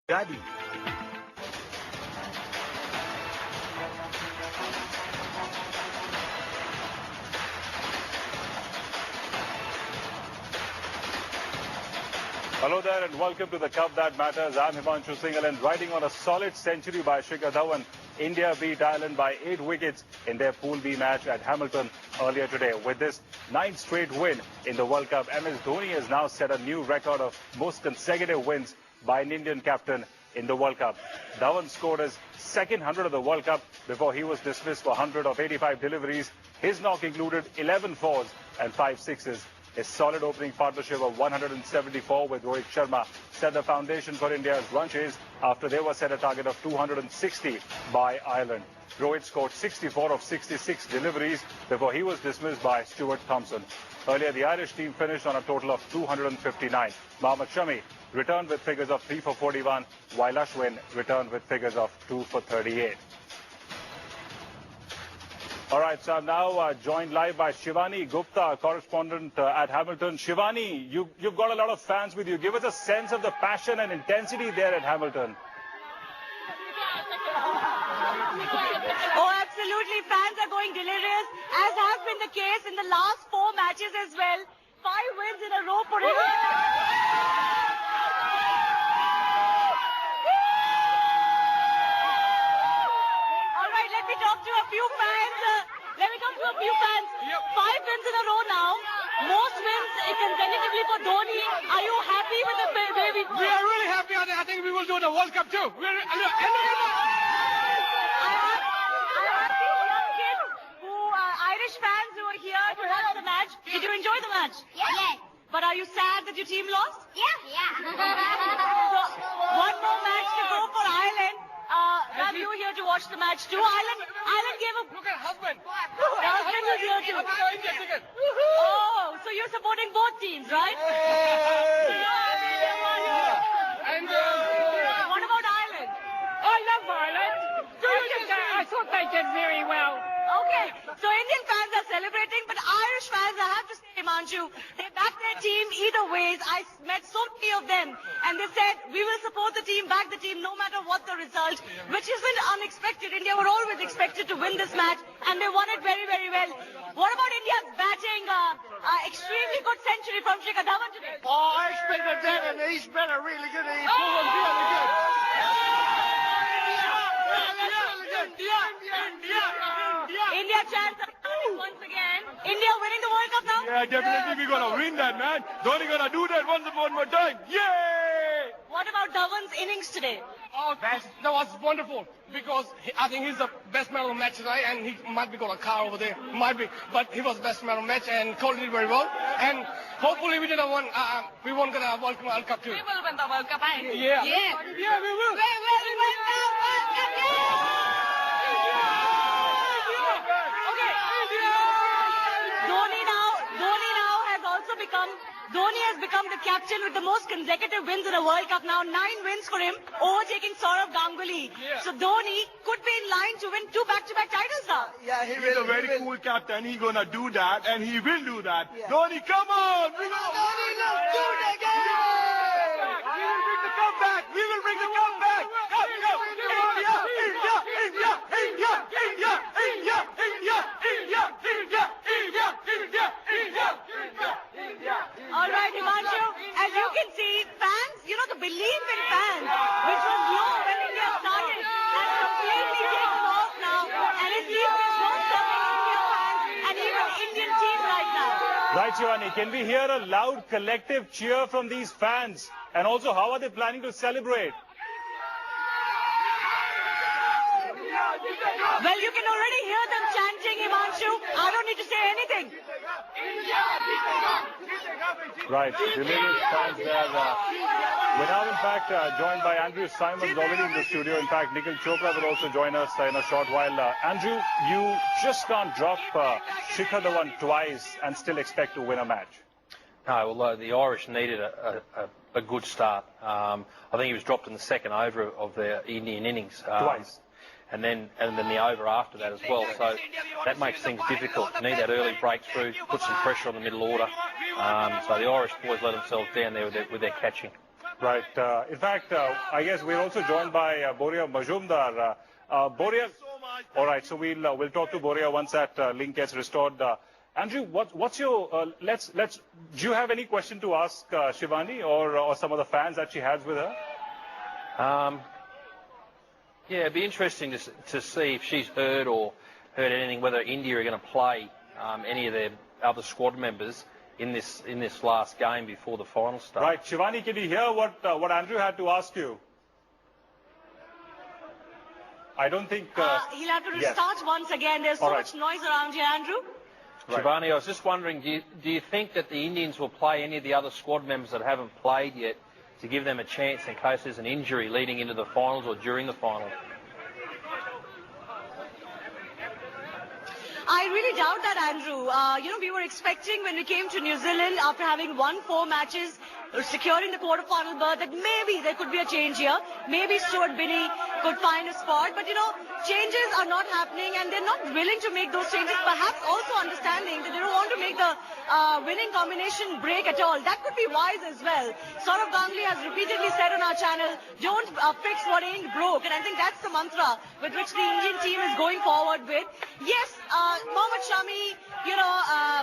Daddy. Hello there and welcome to the Cup That Matters. I'm Himanshu Singhal and riding on a solid century by Shikhar Dhawan. India beat Ireland by 8 wickets in their Pool B match at Hamilton earlier today. With this 9th straight win in the World Cup, MS Dhoni has now set a new record of most consecutive wins by an Indian captain in the World Cup. Dhawan scored his second 100 of the World Cup before he was dismissed for 100 of 85 deliveries. His knock included 11 fours and 5 sixes. His solid opening partnership of 174 with Rohit Sharma set the foundation for India's run chase after they were set a target of 260 by Ireland. Rohit scored 64 of 66 deliveries before he was dismissed by Stuart Thompson. Earlier, the Irish team finished on a total of 259. Mohammad Shami returned with figures of 3 for 41, while Ashwin returned with figures of 2 for 38. All right, so I'm now joined live by Shivani Gupta, correspondent at Hamilton. Shivani, you've got a lot of fans with you. Give us a sense of the passion and intensity there at Hamilton. Oh, absolutely. Fans are going delirious, as has been the case in the last 4 matches as well. 5 wins in a row for India. All right, let me talk to a few fans. Let me talk to a few fans. 5 wins in a row now. Most wins consecutively for Dhoni. Are you happy with the way we... We are really happy. I think we will do the World Cup too. Irish fans who are here to watch the match. Did you enjoy the match? Yes. But are you sad that your team lost? Yeah. So, one more match to go for Ireland. Ram, you here to watch the match too. Ireland gave a... Look at husband. The husband is here too. Oh, so you're supporting both teams, right? And What about Ireland? I love Ireland. I thought they did very well. Okay, so Indian fans are celebrating, but Irish fans, I have to say, Himanshu, they back their team either ways. I met so many of them, and they said, we will support the team, back the team, no matter what the result, which isn't unexpected. India were always expected to win this match, and they won it very, very well. What about India's batting? Extremely good century from Shikhar Dhawan today. Oh, I expected that, and he's been a really good. He's really good. India chants are starting once again. India winning the World Cup now? Yeah, definitely we're gonna win that, man. Dhoni gonna do that one more time. Yay! What about Dhawan's innings today? Oh, that was wonderful because I think he's the best man of the match tonight, and he might be got a car over there, might be, but he was the best man of the match and Kohli did very well. And hopefully we didn't win. We won't get a World Cup too. We will win the World Cup, eh? Yeah, we will. We will win the World Cup, yeah! Dhoni has become the captain with the most consecutive wins in a World Cup now. 9 wins for him, overtaking Saurav Ganguly. Yeah. So Dhoni could be in line to win 2 back-to-back titles now. Yeah, He's a very cool captain. He's gonna do that, and he will do that. Dhoni, come on! We will Dhoni, let's do it again! We will bring the comeback! We will bring the comeback! Go! India! India! India! India! India! India! India! India! India! India! India! India! India! All right, Himanshu, as you can see, fans, the belief in fans, which was low when India started, has completely taken off now. And it seems there's no stopping Indian fans and even Indian team right now. Right, Shivani, can we hear a loud collective cheer from these fans? And also, how are they planning to celebrate? Well, you can already hear them chanting, Himanshu. I don't need to say anything. Right, delirious fans there. We're now, in fact, joined by Andrew Simons already in the studio. In fact, Nikhil Chopra will also join us in a short while. Andrew, you just can't drop Shikhar Dhawan twice and still expect to win a match. No, although the Irish needed a good start. I think he was dropped in the second over of the Indian innings. Twice. And then the over after that as well. So that makes things difficult. You need that early breakthrough, put some pressure on the middle order. So the Irish boys let themselves down there with their catching. Right. In fact, I guess we're also joined by Boria Majumdar. Boria, all right. So we'll talk to Boria once that link gets restored. Andrew, what's your do you have any question to ask Shivani or some of the fans that she has with her? Yeah, it'd be interesting to see if she's heard anything, whether India are going to play any of their other squad members in this last game before the final start. Right, Shivani, can you hear what Andrew had to ask you? I don't think... he'll have to restart once again. There's so much noise around here, Andrew. Right. Shivani, I was just wondering, do you think that the Indians will play any of the other squad members that haven't played yet to give them a chance in case there's an injury leading into the finals or during the final? I really doubt that, Andrew. We were expecting when we came to New Zealand after having won 4 matches, securing the quarterfinal berth, that maybe there could be a change here. Maybe Stuart Binney could find a spot. But, changes are not happening and they're not willing to make those changes, perhaps also understanding that they don't want to make the winning combination break at all. That could be wise as well. Saurav Ganguly has repeatedly said on our channel, don't fix what ain't broke. And I think that's the mantra with which the Indian team is going forward with. Yes, Mohammad Shami,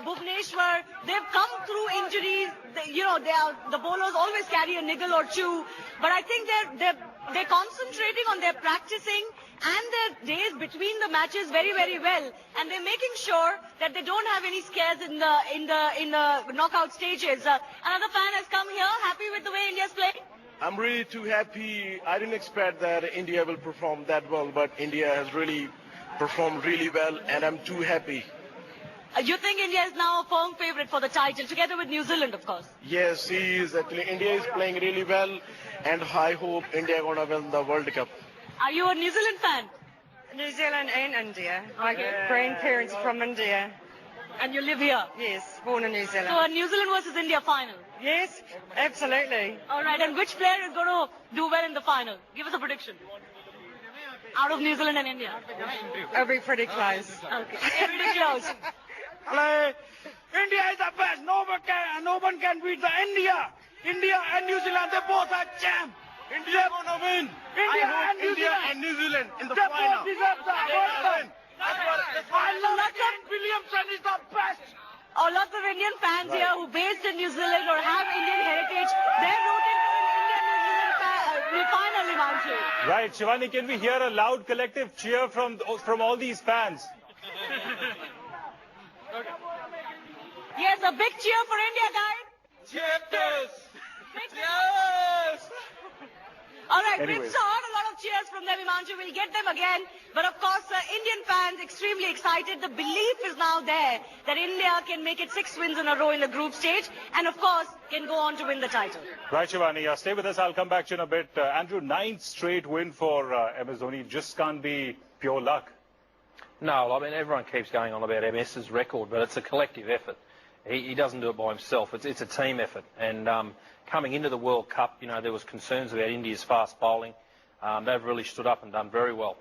Bhuvneshwar, they've come through injuries. The bowlers always carry a niggle or two. But I think they're concentrating on their practicing and their days between the matches very, very well, and they're making sure that they don't have any scares in the knockout stages. Another fan has come here, happy with the way India's playing. I'm really too happy. I didn't expect that India will perform that well, but India has really performed really well, and I'm too happy. You think India is now a firm favourite for the title, together with New Zealand, of course? Yes, he is actually. India is playing really well, and I hope India gonna win the World Cup. Are you a New Zealand fan? New Zealand and India. My grandparents from India. And you live here? Yes, born in New Zealand. So a New Zealand versus India final? Yes, absolutely. All right, and which player is going to do well in the final? Give us a prediction. Out of New Zealand and India. It'll be pretty close. Okay, pretty close. Hello. India is the best. No one can beat the India. India and New Zealand, they both are champ. India gonna win. India and New Zealand in the they final. both deserve the World Cup. I love Ken Williamson is the best. Oh, lots of Indian fans here who based in New Zealand or have Indian heritage, they're rooting for an Indian-New Zealand final, Himanshu. Right, Shivani, can we hear a loud collective cheer from all these fans? Yes, a big cheer for India, guys. Cheers. Yes. All right, Anyways. we've heard a lot of cheers from them, Himanshu. We'll get them again. But of course, Indian fans extremely excited. The belief is now there that India can make it 6 wins in a row in the group stage and, of course, can go on to win the title. Right, Shivani, stay with us. I'll come back to you in a bit. Andrew, 9th straight win for MS Dhoni just can't be pure luck. No, I mean, everyone keeps going on about MS's record, but it's a collective effort. He doesn't do it by himself. It's a team effort. And coming into the World Cup, there was concerns about India's fast bowling. They've really stood up and done very well.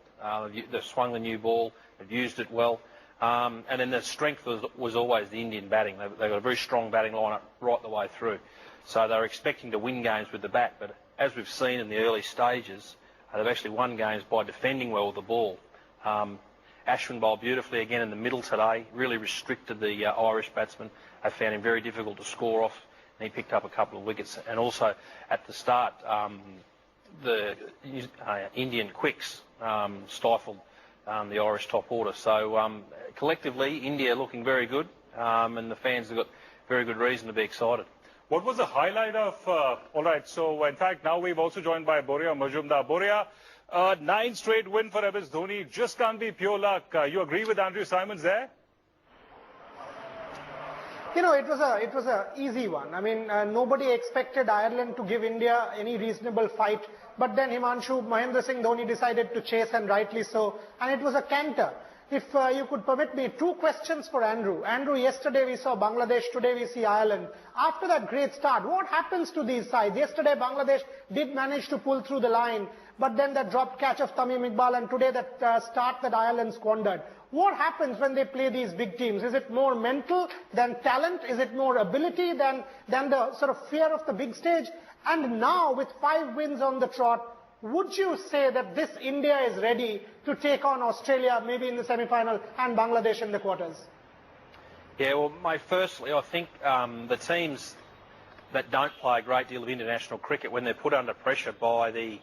They've swung the new ball. They've used it well. And then the strength was always the Indian batting. They've got a very strong batting lineup right the way through. So they were expecting to win games with the bat. But as we've seen in the early stages, they've actually won games by defending well with the ball. Ashwin bowled beautifully again in the middle today, really restricted the Irish batsmen. They found him very difficult to score off, and he picked up a couple of wickets. And also at the start, the Indian quicks stifled the Irish top order. So collectively, India looking very good, and the fans have got very good reason to be excited. What was the highlight of... all right, so in fact, now we've also joined by Boria Majumdar. Boria, 9 straight win for MS Dhoni. Just can't be pure luck. You agree with Andrew Simons there? It was a easy one. I mean, nobody expected Ireland to give India any reasonable fight. But then Mahendra Singh Dhoni decided to chase, and rightly so. And it was a canter. If you could permit me, 2 questions for Andrew. Andrew, yesterday we saw Bangladesh, today we see Ireland. After that great start, what happens to these sides? Yesterday Bangladesh did manage to pull through the line, but then that dropped catch of Tamim Iqbal, and today that start that Ireland squandered. What happens when they play these big teams? Is it more mental than talent? Is it more ability than the sort of fear of the big stage? And now with 5 wins on the trot, would you say that this India is ready to take on Australia maybe in the semi-final and Bangladesh in the quarters? Yeah, well, mate, firstly, I think the teams that don't play a great deal of international cricket, when they're put under pressure by the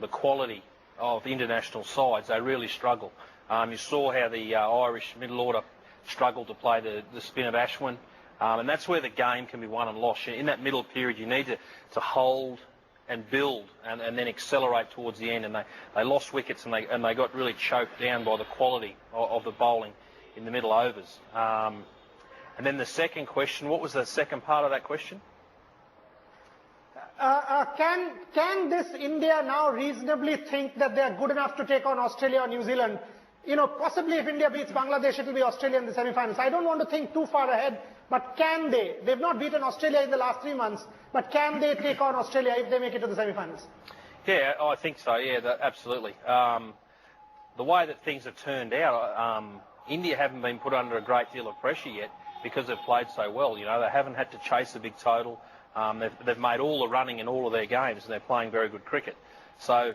quality of the international sides, they really struggle. You saw how the Irish middle order struggled to play the spin of Ashwin, and that's where the game can be won and lost. In that middle period, you need to hold and build and then accelerate towards the end, and they lost wickets and they got really choked down by the quality of the bowling in the middle overs. And then the second question, what was the second part of that question? Can this India now reasonably think that they are good enough to take on Australia or New Zealand? You know, possibly if India beats Bangladesh, it will be Australia in the semi-finals. I don't want to think too far ahead, but can they? They've not beaten Australia in the last 3 months, but can they take on Australia if they make it to the semi-finals? Yeah, I think so, yeah, absolutely. The way that things have turned out, India haven't been put under a great deal of pressure yet because they've played so well. You know, they haven't had to chase a big total. They've made all the running in all of their games, and they're playing very good cricket. So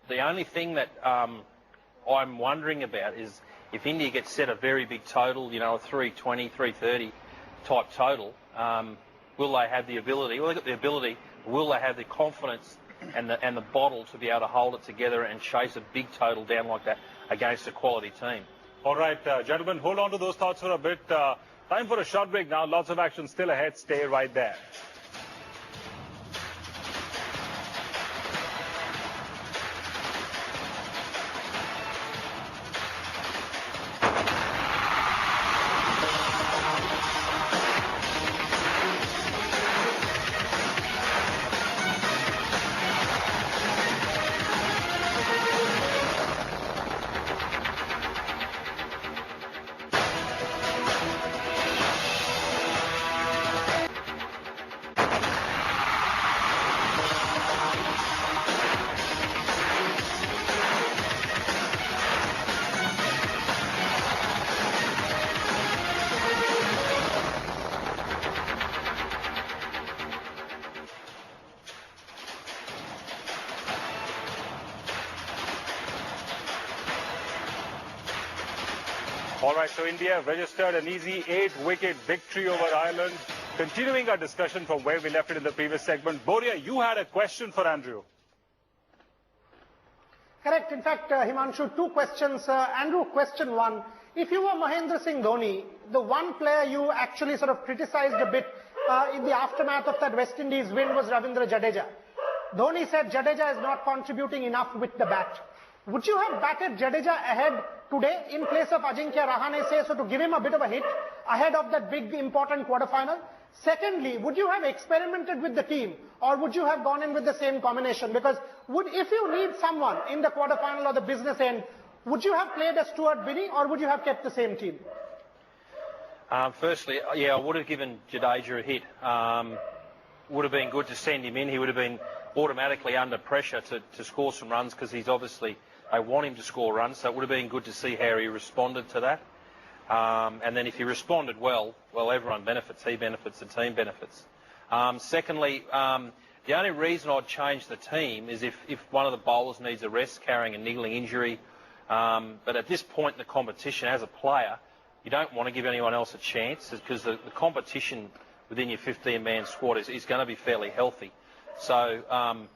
the only thing that I'm wondering about is if India gets set a very big total, you know, a 320, 330 type total, will they have the ability? Well, they've got the ability. Will they have the confidence and the bottle to be able to hold it together and chase a big total down like that against a quality team? All right, gentlemen, hold on to those thoughts for a bit. Time for a short break now. Lots of action still ahead. Stay right there. All right, so India registered an easy 8-wicket victory over Ireland. Continuing our discussion from where we left it in the previous segment, Boria, you had a question for Andrew. Correct. In fact, Himanshu, 2 questions. Andrew, question 1. If you were Mahendra Singh Dhoni, the one player you actually sort of criticized a bit in the aftermath of that West Indies win was Ravindra Jadeja. Dhoni said Jadeja is not contributing enough with the bat. Would you have batted Jadeja ahead today in place of Ajinkya Rahane, say, so to give him a bit of a hit ahead of that big important quarterfinal? Secondly, would you have experimented with the team, or would you have gone in with the same combination? Because if you need someone in the quarterfinal or the business end, would you have played as Stuart Binney, or would you have kept the same team? Firstly, yeah, I would have given Jadeja a hit. Would have been good to send him in. He would have been automatically under pressure to score some runs, because he's obviously, they want him to score runs, so it would have been good to see how he responded to that. And then if he responded well, everyone benefits. He benefits, the team benefits. Secondly, the only reason I'd change the team is if one of the bowlers needs a rest, carrying a niggling injury. But at this point in the competition, as a player, you don't want to give anyone else a chance, because the competition within your 15-man squad is going to be fairly healthy. So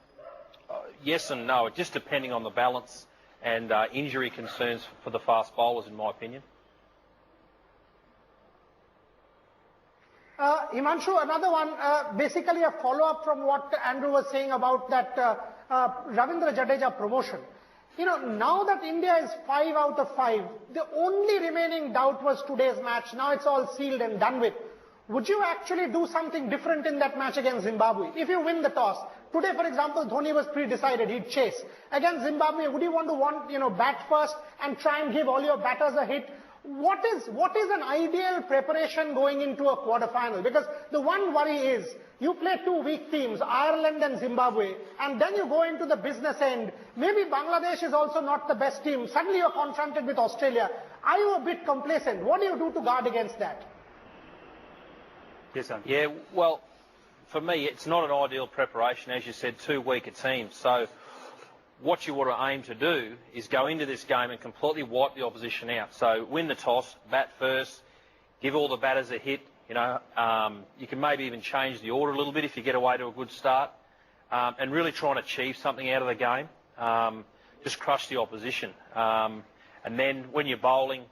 yes and no, just depending on the balance and injury concerns for the fast bowlers, in my opinion. Himanshu, another one, basically a follow-up from what Andrew was saying about that Ravindra Jadeja promotion. You know, now that India is 5 out of 5, the only remaining doubt was today's match. Now it's all sealed and done with. Would you actually do something different in that match against Zimbabwe? If you win the toss, Today, for example, Dhoni was pre-decided, he'd chase. Against Zimbabwe, would you want to bat first and try and give all your batters a hit? What is an ideal preparation going into a quarter-final? Because the one worry is, you play two weak teams, Ireland and Zimbabwe, and then you go into the business end. Maybe Bangladesh is also not the best team. Suddenly you're confronted with Australia. Are you a bit complacent? What do you do to guard against that? Yes, sir. Yeah, well, for me, it's not an ideal preparation. As you said, two weaker teams. So what you want to aim to do is go into this game and completely wipe the opposition out. So win the toss, bat first, give all the batters a hit. You can maybe even change the order a little bit if you get away to a good start, and really try and achieve something out of the game. Just crush the opposition. And then when you're bowling,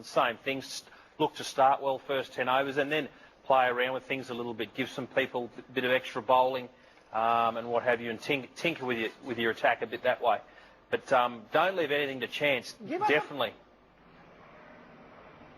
same things. Look to start well first 10 overs and then play around with things a little bit. Give some people a bit of extra bowling. And what have you, and tinker with your attack a bit that way. But don't leave anything to chance, definitely.